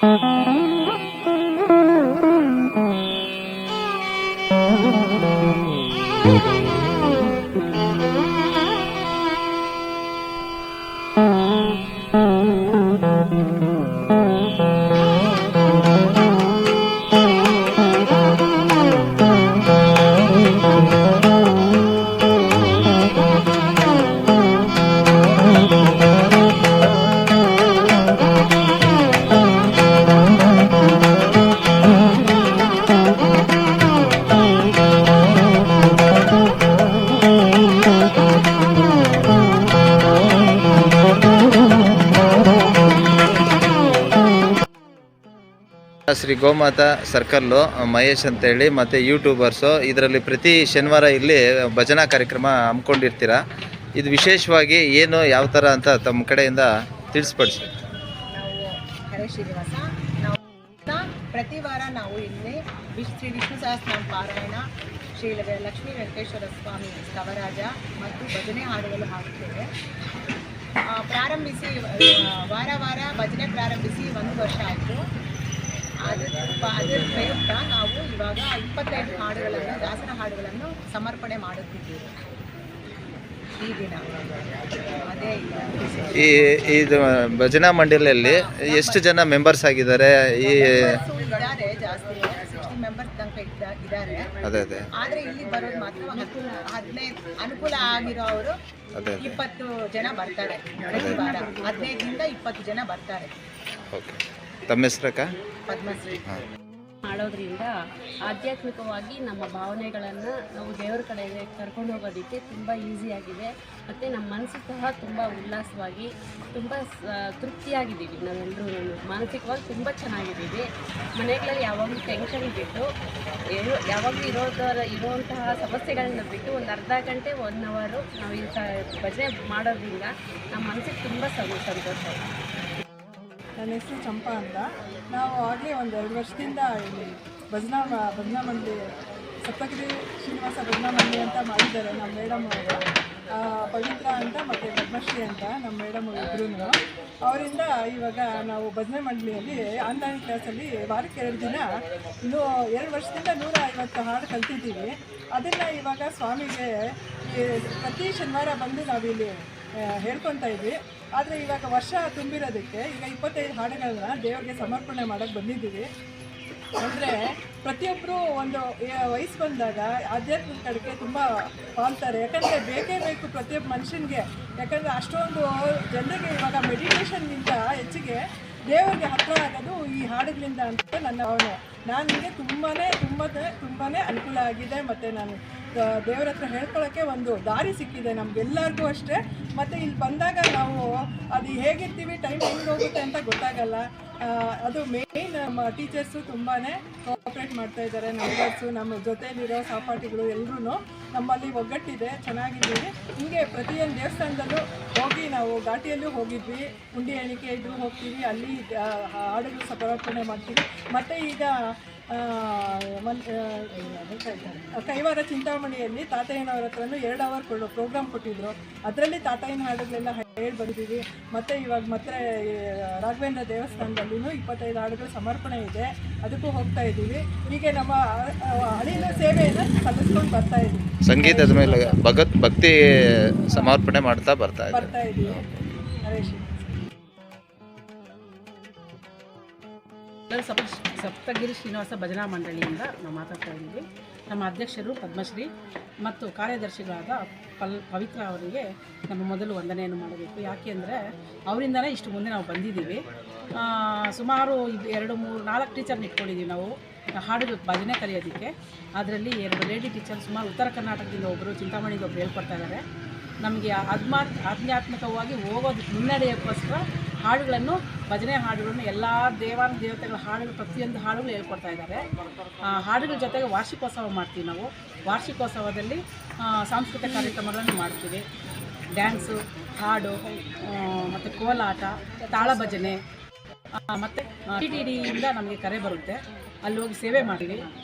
Shri ಗೋಮಾತಾ circle Mahesh ಅಂತೇಳಿ ಮತ್ತು YouTubers ಇದರಲ್ಲಿ ಪ್ರತಿ ಶನಿವಾರ ಇಲ್ಲಿ ಭಜನಾ ಕಾರ್ಯಕ್ರಮ ಹಮ್ಮಿಕೊಂಡಿರ್ತೀರ. ಇದು ವಿಶೇಷವಾಗಿ ಏನು ಯಾವ ಥರ ಅಂತ ತಮ್ಮ ಕಡೆಯಿಂದ ತಿಳಿಸ್ಪಡಿಸಿ. ಹರೇ ಶ್ರೀನಿವಾಸ. ನಾವು ಪ್ರತಿ ವಾರ ನಾವು ಇಲ್ಲಿ ಶ್ರೀ ವಿಷ್ಣು ಸಹಸ್ರನಾಮ ಪಾರಾಯಣ, ಶ್ರೀ ಲಕ್ಷ್ಮೀ ವೆಂಕಟೇಶ್ವರ ಸ್ವಾಮಿ ಸ್ತವರಾಜ ಮತ್ತು ಭಜನೆ ಹಾಡುಗಳು ಹಾಡುತ್ತೇವೆ. ಪ್ರಾರಂಭಿಸಿ ವಾರ ಭಜನೆ ಪ್ರಾರಂಭಿಸಿ 1 ವರ್ಷ ಆಯಿತು. ಅದರ ಪ್ರಯುಕ್ತ ನಾವು ಇವಾಗ 25 ಹಾಡುಗಳನ್ನು, ದಾಸನ ಹಾಡುಗಳನ್ನು ಸಮರ್ಪಣೆ ಮಾಡುತ್ತಿದ್ದೇವೆ ಈ ದಿನ. ಅದೇ ಇದು ಭಜನಾ ಮಂಡಳಿಯಲ್ಲಿ ಎಷ್ಟು ಜನ ಮೆಂಬರ್ಸ್ ಆಗಿದ್ದಾರೆ? ಇದ್ದಾರೆ, ಜಾಸ್ತಿ 60 ಮೆಂಬರ್ಸ್ ತನಕ ಇದ್ದಾರೆ. ಆದರೆ ಇಲ್ಲಿ ಬರೋದು ಮಾತ್ರ 15 ಅನುಕೂಲ ಆಗಿರೋರು 20 ಜನ ಬರ್ತಾರೆ. ಪ್ರತಿ ವಾರ 15ರಿಂದ 20 ಜನ ಬರ್ತಾರೆ. ಓಕೆ, ತಮ್ಮ ಹೆಸರಕ್ಕ? ಪದ್ಮಶ್ರೀ. ಮಾಡೋದ್ರಿಂದ ಆಧ್ಯಾತ್ಮಿಕವಾಗಿ ನಮ್ಮ ಭಾವನೆಗಳನ್ನು ನಾವು ದೇವರ ಕಡೆಗೆ ಕರ್ಕೊಂಡು ಹೋಗೋದಕ್ಕೆ ತುಂಬ ಈಸಿಯಾಗಿದೆ. ಮತ್ತು ನಮ್ಮ ಮನಸ್ಸು ಸಹ ತುಂಬ ಉಲ್ಲಾಸವಾಗಿ ತುಂಬ ತೃಪ್ತಿಯಾಗಿದ್ದೀವಿ. ನಾವೆಲ್ಲರೂ ಮಾನಸಿಕವಾಗಿ ತುಂಬ ಚೆನ್ನಾಗಿದ್ದೀವಿ. ಮನೆಗಳಲ್ಲಿ ಯಾವಾಗಲೂ ಟೆನ್ಷನ್ ಬಿಟ್ಟು ಯಾವಾಗಲೂ ಇರುವಂತಹ ಸಮಸ್ಯೆಗಳನ್ನ ಬಿಟ್ಟು ಒಂದು ಅರ್ಧ ಗಂಟೆ 1 ಅವರು ನಾವು ಈ ಭಜನೆ ಮಾಡೋದ್ರಿಂದ ನಮ್ಮ ಮನಸ್ಸಿಗೆ ತುಂಬ ಸಂತೋಷ. ನನ್ನ ಹೆಸರು ಚಂಪಾ ಅಂತ. ನಾವು ಆಗಲೇ ಒಂದು 2 ವರ್ಷದಿಂದ ಇಲ್ಲಿ ಭಜನಾ ಮಂಡಳಿ, ಸಪ್ತಗಿರಿ ಶ್ರೀನಿವಾಸ ಭಜನಾ ಮಂಡಳಿ ಅಂತ ಮಾಡಿದ್ದಾರೆ. ನಮ್ಮ ಮೇಡಮ್ ಪವಿತ್ರ ಅಂತ ಮತ್ತು ಪದ್ಮಶ್ರೀ ಅಂತ ನಮ್ಮ ಮೇಡಮ್ ಇಬ್ಬರೂ. ಅವರಿಂದ ಇವಾಗ ನಾವು ಭಜನೆ ಮಂಡಳಿಯಲ್ಲಿ ಆನ್ಲೈನ್ ಕ್ಲಾಸಲ್ಲಿ ವಾರಕ್ಕೆ 2 ದಿನ 2 ವರ್ಷದಿಂದ 150 ಹಾಡು ಕಲ್ತಿದ್ದೀವಿ. ಅದನ್ನು ಇವಾಗ ಸ್ವಾಮಿಗೆ ಪ್ರತಿ ಶನಿವಾರ ಬಂದು ನಾವಿಲ್ಲಿ ಹೇಳ್ಕೊತಾ ಇದ್ವಿ. ಆದರೆ ಇವಾಗ ವರ್ಷ ತುಂಬಿರೋದಕ್ಕೆ ಈಗ 25 ಹಾಡುಗಳನ್ನ ದೇವರಿಗೆ ಸಮರ್ಪಣೆ ಮಾಡೋಕ್ಕೆ ಬಂದಿದ್ದೀವಿ. ಅಂದರೆ ಪ್ರತಿಯೊಬ್ಬರು ಒಂದು ವಯಸ್ಸು ಬಂದಾಗ ಆಧ್ಯಾತ್ಮಿಕ ಕಡೆಗೆ ತುಂಬ ಪಾಲ್ತಾರೆ. ಯಾಕಂದರೆ ಬೇಕೇ ಬೇಕು ಪ್ರತಿಯೊಬ್ಬ ಮನುಷ್ಯನಿಗೆ. ಯಾಕಂದರೆ ಅಷ್ಟೊಂದು ಜನರಿಗೆ ಇವಾಗ ಮೆಡಿಟೇಷನ್ಗಿಂತ ಹೆಚ್ಚಿಗೆ ದೇವರಿಗೆ ಹತ್ತಿರ ಆಗೋದು ಈ ಹಾಡುಗಳಿಂದ ಅಂತ ನನ್ನ ಭಾವನೆ. ನನಗೆ ತುಂಬಾ ಅನುಕೂಲ ಆಗಿದೆ. ಮತ್ತು ನಾನು ದೇವರ ಹತ್ರ ಹೇಳ್ಕೊಳ್ಳೋಕ್ಕೆ ಒಂದು ದಾರಿ ಸಿಕ್ಕಿದೆ ನಮಗೆಲ್ಲರಿಗೂ ಅಷ್ಟೇ. ಮತ್ತು ಇಲ್ಲಿ ಬಂದಾಗ ನಾವು ಅದು ಹೇಗಿರ್ತೀವಿ, ಟೈಮ್ ಹೆಂಗೆ ಹೋಗುತ್ತೆ ಅಂತ ಗೊತ್ತಾಗಲ್ಲ. ಅದು ಮೇಯ್ನ್ ನಮ್ಮ ಟೀಚರ್ಸು ತುಂಬಾ ಕೋಆಪ್ರೇಟ್ ಮಾಡ್ತಾಯಿದ್ದಾರೆ. ಮೆಂಬರ್ಸು, ನಮ್ಮ ಜೊತೆಯಲ್ಲಿರೋ ಸಹಪಾಠಿಗಳು ಎಲ್ಲರೂ ನಮ್ಮಲ್ಲಿ ಒಗ್ಗಟ್ಟಿದೆ, ಚೆನ್ನಾಗಿದ್ದೀವಿ. ಹೀಗೆ ಪ್ರತಿಯೊಂದು ದೇವಸ್ಥಾನದಲ್ಲೂ ಹೋಗಿ ನಾವು ಘಾಟಿಯಲ್ಲೂ ಹೋಗಿದ್ವಿ, ಉಂಡಿ ಎಣಿಕೆ ಇದ್ರೂ ಹೋಗ್ತೀವಿ, ಅಲ್ಲಿ ಹಾಡುಗಳು ಸಮರ್ಪಣೆ ಮಾಡ್ತೀವಿ. ಮತ್ತು ಈಗ ಕೈವಾರ ಚಿಂತಾಮಣಿಯಲ್ಲಿ ತಾತಯ್ಯನವ್ರ ಹತ್ರನೂ 2 ಅವರ್ ಪ್ರೋಗ್ರಾಮ್ ಕೊಟ್ಟಿದ್ರು. ಅದರಲ್ಲಿ ತಾತಯ್ಯನ ಹಾಡುಗಳೆಲ್ಲ ಹೇಳಿ ಬಂದಿದ್ದೀವಿ. ಮತ್ತು ಇವಾಗ ಮತ್ತೆ ರಾಘವೇಂದ್ರ ದೇವಸ್ಥಾನದಲ್ಲಿನೂ 25 ಹಾಡುಗಳು ಸಮರ್ಪಣೆ ಇದೆ, ಅದಕ್ಕೂ ಹೋಗ್ತಾ ಇದ್ದೀವಿ. ಹೀಗೆ ನಮ್ಮ ಹಳಿನ ಸೇವೆಯನ್ನು ಸಲ್ಲಿಸ್ಕೊಂಡು ಬರ್ತಾ ಇದ್ದೀವಿ. ಸಂಗೀತದ ಮೇಲೆ ಭಕ್ತಿ ಸಮರ್ಪಣೆ ಮಾಡ್ತಾ ಬರ್ತಾ ಇದ್ದೀವಿ. ಹರೇಶ್ ಸಪ್ತಗಿರಿ ಶ್ರೀನಿವಾಸ ಭಜನಾ ಮಂಡಳಿಯಿಂದ ನಾವು ಮಾತಾಡ್ತಾ ಇದ್ದೀವಿ. ನಮ್ಮ ಅಧ್ಯಕ್ಷರು ಪದ್ಮಶ್ರೀ ಮತ್ತು ಕಾರ್ಯದರ್ಶಿಗಳಾದ ಪವಿತ್ರ ಅವರಿಗೆ ನಮ್ಮ ಮೊದಲು ವಂದನೆಯನ್ನು ಮಾಡಬೇಕು. ಯಾಕೆ ಅಂದರೆ ಅವರಿಂದನೇ ಇಷ್ಟು ಮುಂದೆ ನಾವು ಬಂದಿದ್ದೀವಿ. ಸುಮಾರು 2, 3, 4 ಟೀಚರ್ನ ಇಟ್ಕೊಂಡಿದ್ದೀವಿ ನಾವು ಹಾಡು ಭಜನೆ ಕಲಿಯೋದಕ್ಕೆ. ಅದರಲ್ಲಿ 2 ಲೇಡಿ ಟೀಚರ್ ಸುಮಾರು ಉತ್ತರ ಕರ್ನಾಟಕದಿಂದ ಒಬ್ಬರು, ಚಿಂತಾಮಣಿಗೆ ಒಬ್ಬರು ಹೇಳ್ಕೊಡ್ತಾ ಇದ್ದಾರೆ. ನಮಗೆ ಆಧ್ಯಾತ್ಮಿಕವಾಗಿ ಹೋಗೋದು ಮುನ್ನಡೆಯೋಕ್ಕೋಸ್ಕರ ಹಾಡುಗಳನ್ನು, ಭಜನೆ ಹಾಡುಗಳನ್ನು, ಎಲ್ಲ ದೇವತೆಗಳ ಹಾಡುಗಳು, ಪ್ರತಿಯೊಂದು ಹಾಡುಗಳು ಹೇಳ್ಕೊಡ್ತಾ ಇದ್ದಾರೆ. ಹಾಡುಗಳ ಜೊತೆಗೆ ವಾರ್ಷಿಕೋತ್ಸವ ಮಾಡ್ತೀವಿ ನಾವು. ವಾರ್ಷಿಕೋತ್ಸವದಲ್ಲಿ ಸಾಂಸ್ಕೃತಿಕ ಕಾರ್ಯಕ್ರಮಗಳನ್ನು ಮಾಡ್ತೀವಿ. ಡ್ಯಾನ್ಸು, ಹಾಡು ಮತ್ತು ಕೋಲಾಟ, ತಾಳ ಭಜನೆ. ಮತ್ತು TTDಯಿಂದ ನಮಗೆ ಕರೆ ಬರುತ್ತೆ, ಅಲ್ಲಿ ಹೋಗಿ ಸೇವೆ ಮಾಡ್ತೀವಿ.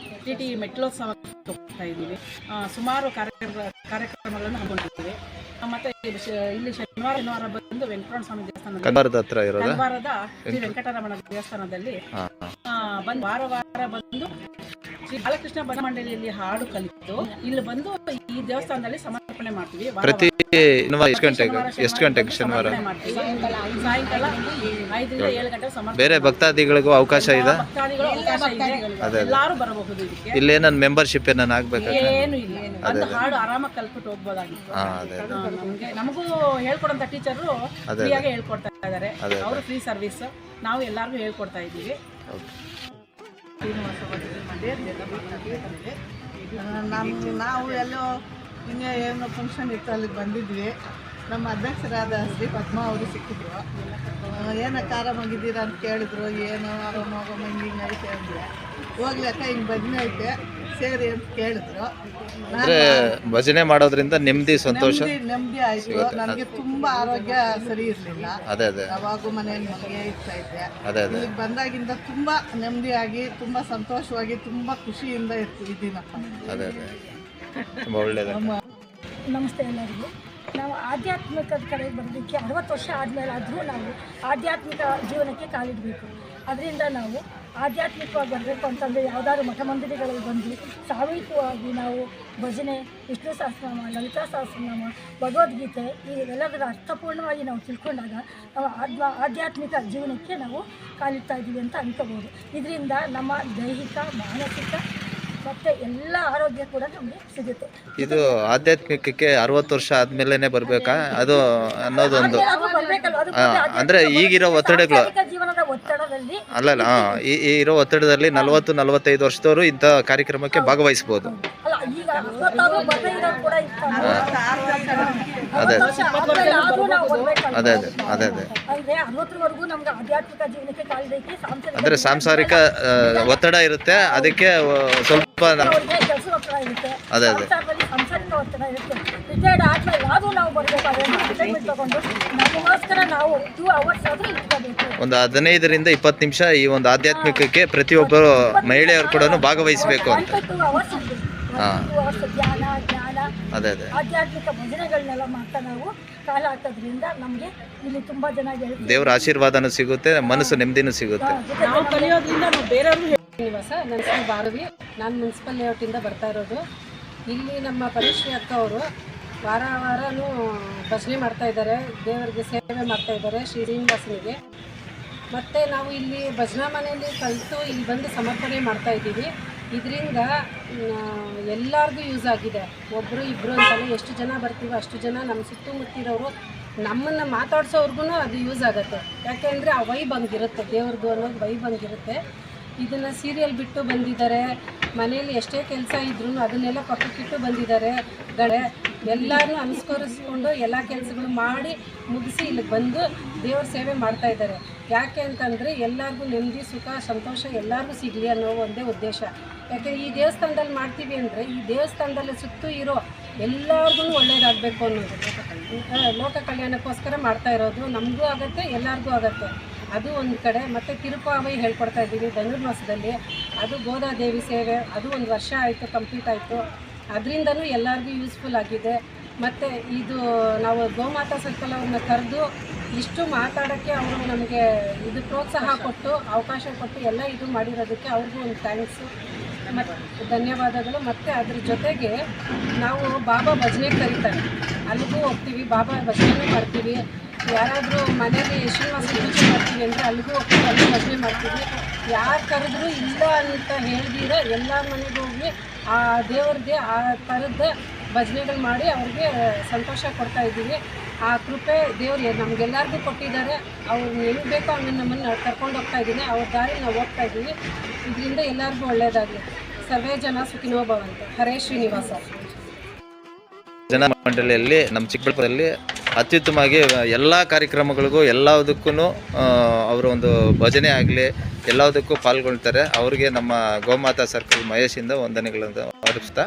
TT ಮೆಟ್ಲೋತ್ಸವ ಹೋಗ್ತಾ ಇದ್ದೀವಿ. ಸುಮಾರು ಕಾರ್ಯಕ್ರಮಗಳನ್ನು ಹಮ್ಮಿಕೊಂಡಿದ್ದೀವಿ. ಮತ್ತು ಇಲ್ಲಿ ಶನಿವಾರ ಬಂದು ವೆಂಕಟರಮಣ ಸ್ವಾಮಿ ದೇವಸ್ಥಾನದಲ್ಲಿ, ಕನ್ನಡದ ಹತ್ರ ಇರೋದಾ? ಕಲ್ವಾರದ ಶ್ರೀ ವೆಂಕಟರಮಣ ದೇವಸ್ಥಾನದಲ್ಲಿ ಬಂದು ವಾರ ಬಂದು ಶ್ರೀ ಬಾಲಕೃಷ್ಣ ಭಜನಾ ಮಂಡಳಿಯಲ್ಲಿ ಹಾಡು ಕಲಿತು ಇಲ್ಲಿ ಬಂದು ಈ ದೇವಸ್ಥಾನದಲ್ಲಿ ಸಮರ್ಪಣೆ ಮಾಡ್ತೀವಿ. ಪ್ರತಿ ಎಷ್ಟು ಗಂಟೆಗೆ ಶನಿವಾರ ಮಾಡ್ತೀವಿ. ಸಾಯಂಕಾಲ 5 ರಿಂದ 7 ಗಂಟೆ ಸಮರ್ಪಣೆ. ಬೇರೆ ಭಕ್ತಾದಿಗಳಿಗೂ ಅವಕಾಶ ಇದೆ? ಭಕ್ತಾದಿಗಳು ಅವಕಾಶ ಇದೆ, ಎಲ್ಲರೂ ಬರಬಹುದು ಇದಕ್ಕೆ. ಇಲ್ಲೇನನ್ ಮೆಂಬರ್ಶಿಪ್ ಏನನ್ನ ಆಗ್ಬೇಕಾ? ಏನು ಇಲ್ಲ, ಒಂದು ಹಾಡು ಆರಾಮಾಗಿ ಕಲ್ತ್ಬಿಟ್ಟು ಹೋಗ್ಬೋದಾಗಿತ್ತು. ನಮಗೂ ಹೇಳ್ಕೊಡಂತ ಟೀಚರು ಫ್ರೀಯಾಗಿ ಹೇಳ್ಕೊಡ್ತಾ ಇದ್ದಾರೆ. ಅವರು ಫ್ರೀ ಸರ್ವಿಸ್, ನಾವು ಎಲ್ಲರಿಗೂ ಹೇಳ್ಕೊಡ್ತಾ ಇದ್ದೀವಿ. ನಾವು ಎಲ್ಲೋ ಹಿಂಗೆ ಏನೋ ಫಂಕ್ಷನ್ ಇತ್ತು, ಅಲ್ಲಿಗೆ ಬಂದಿದ್ವಿ. ನಮ್ಮ ಅಧ್ಯಕ್ಷರಾದ ಶ್ರೀ ಪದ್ಮ ಅವರು ಸಿಕ್ಕಿದ್ರು. ಏನೋ ಆರಾಮಾಗಿದ್ದೀರಾ ಅಂತ ಕೇಳಿದ್ರು. ಏನೋ ಆರಾಮಾಗಮ್ಮ ಹಿಂಗೆ ಐತೆ ಅಂದರೆ ಹೋಗ್ಲಿ ಅಕ್ಕ ಹಿಂಗೆ ಭಜನೆ ಐತೆ ಸೇರಿ ಅಂತ ಕೇಳಿದ್ರು. ಅಂದ್ರೆ ಭಜನೆ ಮಾಡೋದ್ರಿಂದ ನೆಮ್ಮದಿ ಸಂತೋಷ ನೆಮ್ಮದಿ ಆಯಿತು. ನನಗೆ ತುಂಬ ಆರೋಗ್ಯ ಸರಿ ಇರಲಿಲ್ಲ. ಯಾವಾಗೂ ಮನೆಯಲ್ಲಿ ಮನೆಗೆ ಇರ್ತಾ ಇದ್ದೆ. ಇಲ್ಲಿಗೆ ಬಂದಾಗಿಂದ ತುಂಬ ನೆಮ್ಮದಿಯಾಗಿ, ತುಂಬ ಸಂತೋಷವಾಗಿ, ತುಂಬ ಖುಷಿಯಿಂದ ಇದ್ದೀನಪ್ಪ. ತುಂಬ ಒಳ್ಳೆಯದು. ನಮಸ್ತೆ ಎಲ್ಲರಿಗೂ. ನಾವು ಆಧ್ಯಾತ್ಮಿಕದ ಕಡೆಗೆ ಬರೋದಕ್ಕೆ 60 ವರ್ಷ ಆದಮೇಲಾದರೂ ನಾವು ಆಧ್ಯಾತ್ಮಿಕ ಜೀವನಕ್ಕೆ ಕಾಲಿಡಬೇಕು. ಅದರಿಂದ ನಾವು ಆಧ್ಯಾತ್ಮಿಕವಾಗಿ ಬರಬೇಕು ಅಂತಂದರೆ ಯಾವುದಾದ್ರು ಮಠ ಮಂದಿರಗಳಲ್ಲಿ ಬಂದು ಸಾಮೂಹಿಕವಾಗಿ ನಾವು ಭಜನೆ, ವಿಷ್ಣು ಸಹಸ್ರನಾಮ, ಲಲಿತಾ ಸಹಸ್ರನಾಮ, ಭಗವದ್ಗೀತೆ ಇವೆಲ್ಲದರ ಅರ್ಥಪೂರ್ಣವಾಗಿ ನಾವು ತಿಳ್ಕೊಂಡಾಗ ನಾವು ಆಧ್ಯಾತ್ಮಿಕ ಜೀವನಕ್ಕೆ ನಾವು ಕಾಲಿಡ್ತಾ ಇದ್ದೀವಿ ಅಂತ ಅನ್ಕೋಬೋದು. ಇದರಿಂದ ನಮ್ಮ ದೈಹಿಕ, ಮಾನಸಿಕ ಮತ್ತು ಎಲ್ಲ ಆರೋಗ್ಯ ಕೂಡ ನಮಗೆ ಸಿಗುತ್ತೆ. ಇದು ಆಧ್ಯಾತ್ಮಿಕಕ್ಕೆ 60 ವರ್ಷ ಆದ್ಮೇಲೆ ಬರ್ಬೇಕಾ ಅದು ಅನ್ನೋದೊಂದು ಅಂದ್ರೆ ಈಗಿರೋ ಒತ್ತಡಗಳು ಜೀವನದ ಒತ್ತಡದಲ್ಲಿ ಅಲ್ಲಲ್ಲ ಈ ಇರೋ ಒತ್ತಡದಲ್ಲಿ 40-45 ವರ್ಷದವರು ಇಂಥ ಕಾರ್ಯಕ್ರಮಕ್ಕೆ ಭಾಗವಹಿಸಬಹುದು. ಅಲ್ಲ, ಈಗ 60 ಬರದೇ ಇರೋರು ಕೂಡ ಇರ್ತಾರೆ. ಅದೇ ಅಂದ್ರೆ 60ವರೆಗೂ ನಮ್ಗೆ ಆಧ್ಯಾತ್ಮಿಕ ಜೀವನಕ್ಕೆ ಕಾಲಿಡಕ್ಕೆ ಅಂದ್ರೆ ಸಾಂಸಾರಿಕ ಒತ್ತಡ ಇರುತ್ತೆ, ಅದಕ್ಕೆ ಸ್ವಲ್ಪ ಕೆಲಸದ ಒತ್ತಡ ಇರುತ್ತೆ, ಸಂಸಾರಿಕ ಒತ್ತಡ ಇರುತ್ತೆ. ರಿಟೈರ್ಡ್ ಆದ್ಮೇಲೆ ಯಾವುದು ನಾವು ಬರಬೇಕಾದ್ರೆ ರಿಟೈರ್ಮೆಂಟ್ ತಗೊಂಡು ನಮಗೋಸ್ಕರ ನಾವು 2 ಅವರ್ಸ್ ಆದ್ರೂ ಇಟ್ಕೋಬೇಕು. ಒಂದು 15ರಿಂದ 20 ನಿಮಿಷ ಈ ಒಂದು ಆಧ್ಯಾತ್ಮಿಕಕ್ಕೆ ಪ್ರತಿಯೊಬ್ಬರು ಮಹಿಳೆಯರು ಕೂಡ ಭಾಗವಹಿಸಬೇಕು ಅಂತ. 2 ಅವರ್ಸ್ ಧ್ಯಾನ ಆಧ್ಯಾತ್ಮಿಕ ಭಜನೆಗಳನ್ನೆಲ್ಲ ಮಾಡ್ತಾ ನಾವು ಕಾಲ ಹಾಕೋದ್ರಿಂದ ನಮಗೆ ಇಲ್ಲಿ ತುಂಬಾ ಜನ ದೇವರ ಆಶೀರ್ವಾದನೂ ಸಿಗುತ್ತೆ, ಮನಸ್ಸು ನೆಮ್ಮದಿನೂ ಸಿಗುತ್ತೆ. ನಾವು ಕಲಿಯೋದ್ರಿಂದ ನಾವು ಬೇರೆಯವ್ರಿಗೂ ನಿವಾಸ. ನನ್ನ ಹೆಸರು ಭಾರವಿ, ನಾನು ಮುನ್ಸಿಪಲ್ ಲೇಔಟಿಂದ ಬರ್ತಾ ಇರೋದು. ಇಲ್ಲಿ ನಮ್ಮ ಪರಿಶ್ರೀ ಅಕ್ಕ ಅವರು ವಾರನೂ ಭಜನೆ ಮಾಡ್ತಾ ಇದ್ದಾರೆ, ದೇವರಿಗೆ ಸೇವೆ ಮಾಡ್ತಾ ಇದ್ದಾರೆ ಶ್ರೀ ಶ್ರೀನಿವಾಸನಿಗೆ. ಮತ್ತು ನಾವು ಇಲ್ಲಿ ಭಜನಾ ಮನೆಯಲ್ಲಿ ಕಲಿತು ಇಲ್ಲಿ ಬಂದು ಸಮರ್ಪಣೆ ಮಾಡ್ತಾ ಇದ್ದೀವಿ. ಇದರಿಂದ ಎಲ್ಲರಿಗೂ ಯೂಸ್ ಆಗಿದೆ. ಒಬ್ಬರು ಇಬ್ಬರು ಅಂತಲೇ ಎಷ್ಟು ಜನ ಬರ್ತೀವೋ ಅಷ್ಟು ಜನ ನಮ್ಮ ಸುತ್ತಮುತ್ತಿರೋರು ನಮ್ಮನ್ನು ಮಾತಾಡ್ಸೋರ್ಗು ಅದು ಯೂಸ್ ಆಗುತ್ತೆ. ಯಾಕೆಂದರೆ ಆ ವೈಬ್ ಹಂಗಿರುತ್ತೆ, ದೇವ್ರದ್ದು ಅನ್ನೋದು ವೈಬ್ ಹಂಗಿರುತ್ತೆ. ಇದನ್ನು ಸೀರಿಯಲ್ ಬಿಟ್ಟು ಬಂದಿದ್ದಾರೆ, ಮನೇಲಿ ಎಷ್ಟೇ ಕೆಲಸ ಇದ್ರೂ ಅದನ್ನೆಲ್ಲ ಪಕ್ಕಕ್ಕಿಟ್ಟು ಬಂದಿದ್ದಾರೆ. ಎಲ್ಲರನ್ನೂ ಅನುಸ್ಕರಿಸ್ಕೊಂಡು ಎಲ್ಲ ಕೆಲಸಗಳು ಮಾಡಿ ಮುಗಿಸಿ ಇಲ್ಲಿಗೆ ಬಂದು ದೇವ್ರ ಸೇವೆ ಮಾಡ್ತಾ ಇದ್ದಾರೆ. ಯಾಕೆ ಅಂತಂದರೆ ಎಲ್ಲರಿಗೂ ನೆಮ್ಮದಿ, ಸುಖ, ಸಂತೋಷ ಎಲ್ಲರಿಗೂ ಸಿಗಲಿ ಅನ್ನೋ ಒಂದೇ ಉದ್ದೇಶ. ಯಾಕೆ ಈ ದೇವಸ್ಥಾನದಲ್ಲಿ ಮಾಡ್ತೀವಿ ಅಂದರೆ ಈ ದೇವಸ್ಥಾನದಲ್ಲಿ ಸುತ್ತೂ ಇರೋ ಎಲ್ಲರಿಗೂ ಒಳ್ಳೇದಾಗಬೇಕು ಅನ್ನೋದು ಲೋಕ ಕಲ್ಯಾಣಕ್ಕೋಸ್ಕರ ಮಾಡ್ತಾ ಇರೋದು. ನಮಗೂ ಆಗುತ್ತೆ, ಎಲ್ಲರಿಗೂ ಆಗುತ್ತೆ. ಅದು ಒಂದು ಕಡೆ. ಮತ್ತು ತಿರುಪಾವೈ ಹೇಳ್ಕೊಡ್ತಾ ಇದ್ದೀವಿ ಧನುರ್ಮಾಸದಲ್ಲಿ. ಅದು ಗೋದಾದೇವಿ ಸೇವೆ, ಅದು 1 ವರ್ಷ ಆಯಿತು, ಕಂಪ್ಲೀಟ್ ಆಯಿತು. ಅದರಿಂದನೂ ಎಲ್ಲರಿಗೂ ಯೂಸ್ಫುಲ್ ಆಗಿದೆ. ಮತ್ತು ಇದು ನಾವು ಗೋಮಾತಾ ಸರ್ಕಲ್ ಅವ್ರನ್ನ ಕರೆದು ಇಷ್ಟು ಮಾತಾಡೋಕ್ಕೆ ಅವರು ನಮಗೆ ಇದು ಪ್ರೋತ್ಸಾಹ ಕೊಟ್ಟು ಅವಕಾಶ ಕೊಟ್ಟು ಎಲ್ಲ ಇದು ಮಾಡಿರೋದಕ್ಕೆ ಅವ್ರಿಗೂ ಒಂದು ಥ್ಯಾಂಕ್ಸು ಮತ್ತು ಧನ್ಯವಾದಗಳು. ಮತ್ತು ಅದ್ರ ಜೊತೆಗೆ ನಾವು ಬಾಬಾ ಭಜನೆ ಕರೀತಾರೆ, ಅಲ್ಲಿಗೂ ಹೋಗ್ತೀವಿ, ಬಾಬಾ ಭಜನೆ ಮಾಡ್ತೀವಿ. ಯಾರಾದರೂ ಮನೇಲಿ ಶ್ರೀನಿವಾಸ ಪೂಜೆ ಮಾಡ್ತೀವಿ ಅಂದರೆ ಅಲ್ಲಿಗೂ ಹೋಗ್ತೀವಿ, ಅಲ್ಲಿ ಭಜನೆ ಮಾಡ್ತೀವಿ. ಯಾರು ಕರೆದ್ರೂ ಇಲ್ಲ ಅಂತ ಹೇಳ್ದಿರ ಎಲ್ಲರ ಮನೆಗೂ ಹೋಗಿ ಆ ದೇವ್ರಿಗೆ ಆ ಥರದ ಭಜನೆಗಳು ಮಾಡಿ ಅವ್ರಿಗೆ ಸಂತೋಷ ಕೊಡ್ತಾ ಇದ್ದೀವಿ. ಆ ಕೃಪೆ ದೇವ್ರು ನಮಗೆಲ್ಲರಿಗೂ ಕೊಟ್ಟಿದ್ದಾರೆ. ಅವ್ರು ಹೆಂಗೆ ಬೇಕೋ ಹಂಗೆ ನಮ್ಮನ್ನು ಕರ್ಕೊಂಡು ಹೋಗ್ತಾ ಇದ್ದೀನಿ, ಅವ್ರ ದಾರಿ ನಾವು ಹೋಗ್ತಾ ಇದ್ದೀವಿ. ಇದರಿಂದ ಎಲ್ಲರಿಗೂ ಒಳ್ಳೆಯದಾಗಲಿ. ಸರ್ವೇ ಜನ ಸುಖಿನೋ ಭವಂತು. ಹರೇ ಶ್ರೀನಿವಾಸ. ಭಜನಾ ಮಂಡಳಿಯಲ್ಲಿ ನಮ್ಮ ಚಿಕ್ಕಬಳ್ಳಾಪುರದಲ್ಲಿ ಅತ್ಯುತ್ತಮವಾಗಿ ಎಲ್ಲ ಕಾರ್ಯಕ್ರಮಗಳಿಗೂ ಎಲ್ಲದಕ್ಕೂ ಅವರು ಒಂದು ಭಜನೆ ಆಗಲಿ ಎಲ್ಲದಕ್ಕೂ ಪಾಲ್ಗೊಳ್ತಾರೆ. ಅವರಿಗೆ ನಮ್ಮ ಗೋಮಾತಾ ಸರ್ಕಲ್ ಮಹೇಶಿಂದ ವಂದನೆಗಳನ್ನು ಅರ್ಪಿಸ್ತಾ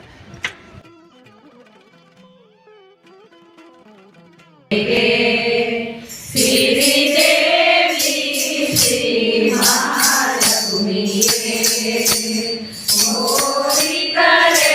ಮೋರಿ ಕರೆ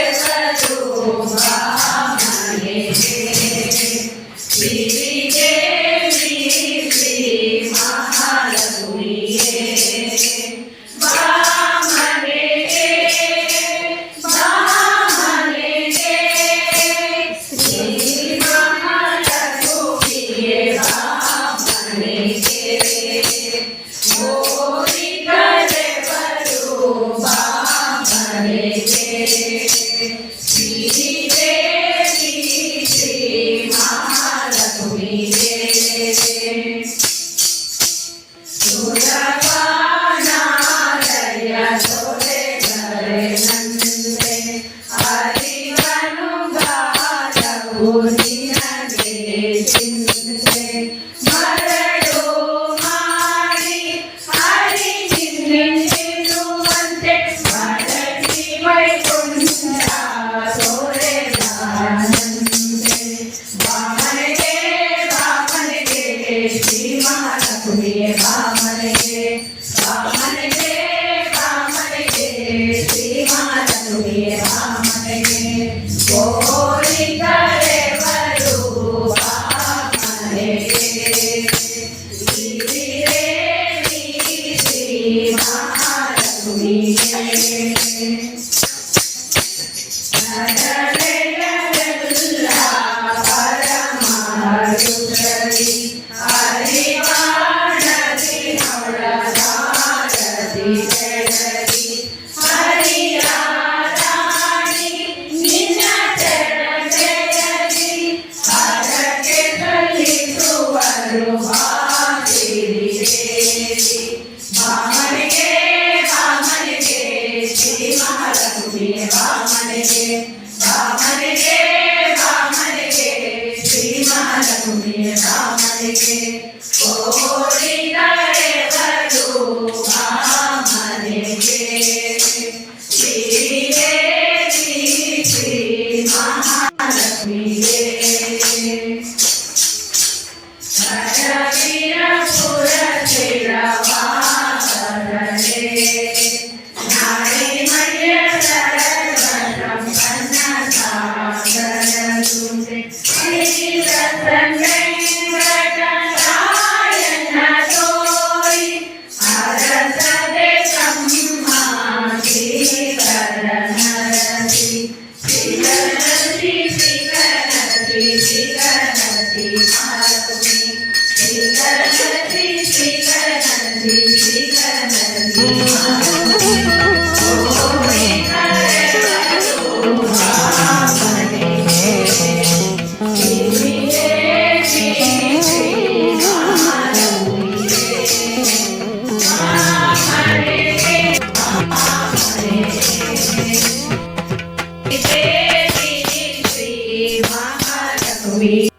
We